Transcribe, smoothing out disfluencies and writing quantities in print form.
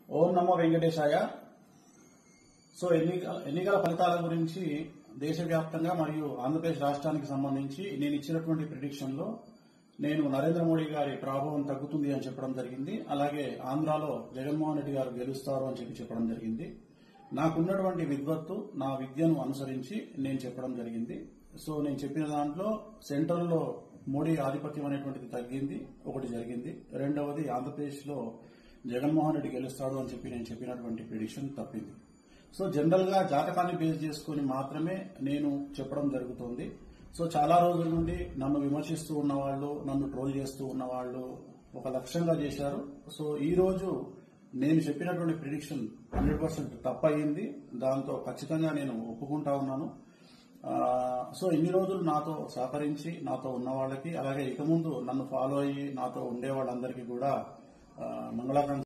ఓం నమో వెంకటేశాయ. So ఎన్నికల ఫలితాల గురించి దేశవ్యాప్తంగా మరియు ఆంధ్రప్రదేశ్ రాష్ట్రానికి సంబంధించి నేను ఇచ్చినటువంటి ప్రిడిక్షన్ లో నేను నరేంద్ర మోడీ గారి ప్రభావం తగ్గుతుంది అని చెప్పడం జరిగింది. అలాగే ఆంధ్రాలో జగన్మోహన్ రెడ్డి గారు గెలుస్తారు అని చెప్పడం జరిగింది. నాకున్నటువంటి విద్వత్తు, నా విద్యను అనుసరించి నేను చెప్పడం జరిగింది. సో నేను చెప్పిన దాంట్లో సెంట్రల్ లో మోడీ ఆధిపత్యం అనేటువంటిది తగ్గింది, ఒకటి జరిగింది. రెండవది ఆంధ్రప్రదేశ్ లో జగన్మోహన్ రెడ్డి గెలుస్తాడు అని చెప్పి నేను చెప్పినటువంటి ప్రిడిక్షన్ తప్పింది. సో జనరల్ గా జాతకాన్ని బేస్ చేసుకుని మాత్రమే నేను చెప్పడం జరుగుతుంది. సో చాలా రోజుల నుండి నన్ను విమర్శిస్తూ ఉన్నవాళ్లు, నన్ను ట్రోల్ చేస్తూ ఉన్నవాళ్లు ఒక లక్ష్యంగా చేశారు. సో ఈ రోజు నేను చెప్పినటువంటి ప్రిడిక్షన్ 100% తప్పయింది. దాంతో ఖచ్చితంగా నేను ఒప్పుకుంటా ఉన్నాను. సో ఇన్ని రోజులు నాతో సహకరించి నాతో ఉన్న వాళ్ళకి, అలాగే ఇక ముందు నన్ను ఫాలో అయ్యి నాతో ఉండే వాళ్ళందరికీ కూడా మంగళాకాంక్ష